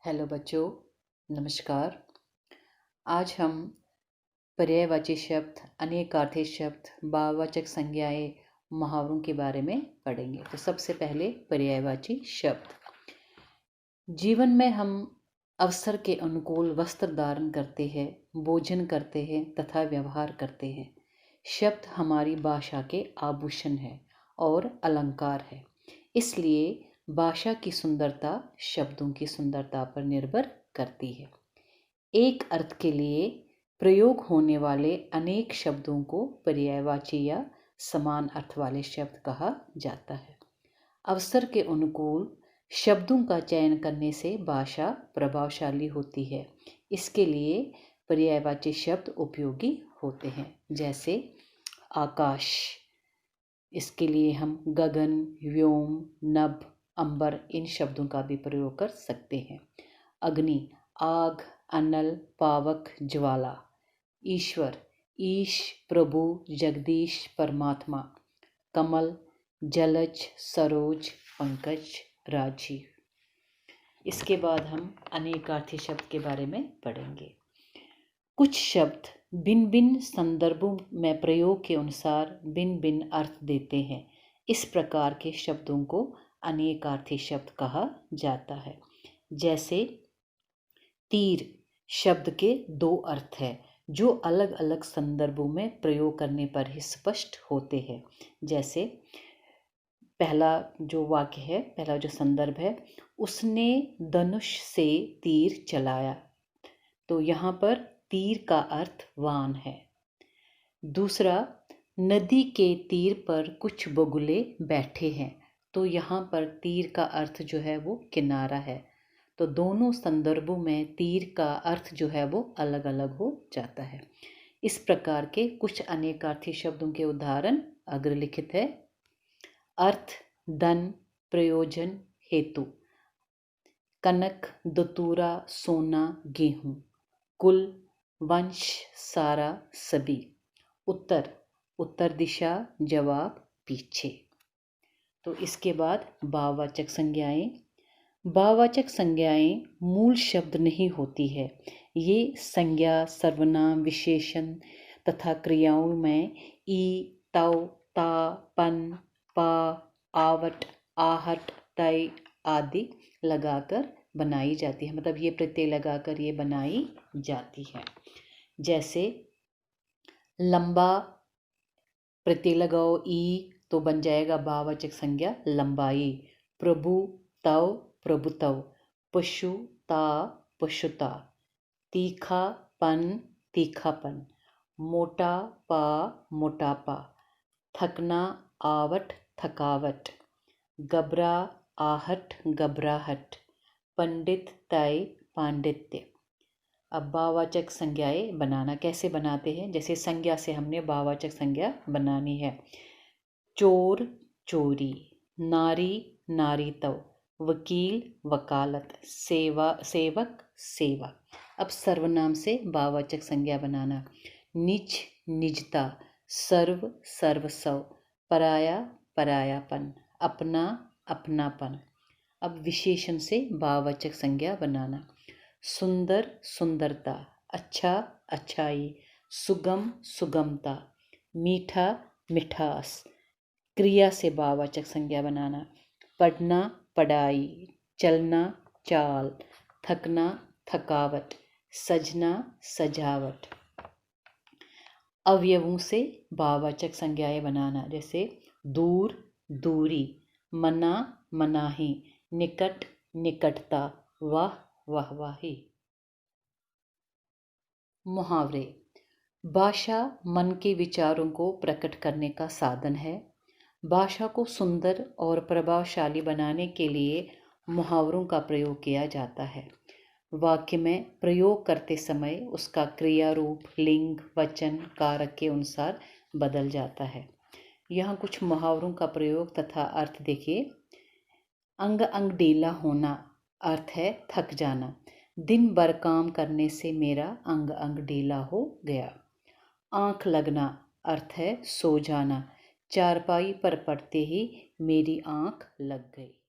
Hello बच्चों, नमस्कार। आज हम पर्यायवाची शब्द, अनेकार्थी शब्द, भाववाचक संज्ञाएं, मुहावरों के बारे में पढ़ेंगे। तो सबसे पहले पर्यायवाची शब्द। जीवन में हम अवसर के अनुकूल वस्त्र धारण करते हैं, भोजन करते हैं तथा व्यवहार करते हैं। शब्द हमारी भाषा के आभूषण है और अलंकार है। इसलिए भाषा की सुंदरता शब्दों की सुंदरता पर निर्भर करती है। एक अर्थ के लिए प्रयोग होने वाले अनेक शब्दों को पर्यायवाची या समान अर्थ वाले शब्द कहा जाता है। अवसर के अनुकूल शब्दों का चयन करने से भाषा प्रभावशाली होती है। इसके लिए पर्यायवाची शब्द उपयोगी होते हैं, जैसे आकाश। इसके लिए हम गगन, व्योम, नभ, अंबर इन शब्दों का भी प्रयोग कर सकते हैं। अग्नि, आग, अनल, पावक, ज्वाला। ईश्वर, ईश, प्रभु, जगदीश, परमात्मा। कमल, जलज, सरोज, पंकज, राजीव। इसके बाद हम अनेकार्थी शब्द के बारे में पढ़ेंगे। कुछ शब्द भिन्न भिन्न संदर्भों में प्रयोग के अनुसार भिन्न भिन्न अर्थ देते हैं। इस प्रकार के शब्दों को अनेकार्थी शब्द कहा जाता है। जैसे तीर शब्द के दो अर्थ हैं, जो अलग अलग संदर्भों में प्रयोग करने पर ही स्पष्ट होते हैं। जैसे पहला जो वाक्य है, पहला जो संदर्भ है, उसने धनुष से तीर चलाया, तो यहाँ पर तीर का अर्थ वान है। दूसरा, नदी के तीर पर कुछ बगुले बैठे हैं, तो यहाँ पर तीर का अर्थ जो है वो किनारा है। तो दोनों संदर्भों में तीर का अर्थ जो है वो अलग अलग हो जाता है। इस प्रकार के कुछ अनेकार्थी शब्दों के उदाहरण अग्रलिखित है। अर्थ, धन, प्रयोजन, हेतु। कनक, दतूरा, सोना, गेहूं। कुल, वंश, सारा, सभी। उत्तर, उत्तर दिशा, जवाब, पीछे। तो इसके बाद भाववाचक संज्ञाएं। भाववाचक संज्ञाएं मूल शब्द नहीं होती है। ये संज्ञा, सर्वनाम, विशेषण तथा क्रियाओं में ई, तव, ता, पन, पा, आवट, आहट, तय आदि लगाकर बनाई जाती है। मतलब ये प्रत्यय लगाकर ये बनाई जाती है। जैसे लंबा प्रत्यय लगाओ ई, तो बन जाएगा भाववाचक संज्ञा लंबाई। प्रभु, तव, प्रभुतव। पशु, ता, पशुता। तीखापन, तीखापन। मोटा, पा, मोटापा। थकना, आवट, थकावट। घबरा, आहट, घबराहट। पंडित, तय, पांडित्य। अब भाववाचक संज्ञाएं बनाना कैसे बनाते हैं। जैसे संज्ञा से हमने भाववाचक संज्ञा बनानी है। चोर, चोरी। नारी, नारीत्व। वकील, वकालत। सेवक, सेवा। अब सर्वनाम से भाववाचक संज्ञा बनाना। निज, निजता। सर्व, सर्वस्व। पराया, परायापन। अपना, अपनापन। अब विशेषण से भाववाचक संज्ञा बनाना। सुंदर, सुंदरता। अच्छा, अच्छाई। सुगम, सुगमता। मीठा, मिठास। क्रिया से भाववाचक संज्ञा बनाना। पढ़ना, पढ़ाई। चलना, चाल। थकना, थकावट। सजना, सजावट। अवयवों से भाववाचक संज्ञाएं बनाना। जैसे दूर, दूरी। मना, मनाही। निकट, निकटता। वाह, वाहवाही। मुहावरे। भाषा मन के विचारों को प्रकट करने का साधन है। भाषा को सुंदर और प्रभावशाली बनाने के लिए मुहावरों का प्रयोग किया जाता है। वाक्य में प्रयोग करते समय उसका क्रिया रूप, लिंग, वचन, कारक के अनुसार बदल जाता है। यहाँ कुछ मुहावरों का प्रयोग तथा अर्थ देखिए। अंग अंग ढीला होना, अर्थ है थक जाना। दिन भर काम करने से मेरा अंग अंग ढीला हो गया। आंख लगना, अर्थ है सो जाना। चारपाई पर पड़ते ही मेरी आंख लग गई।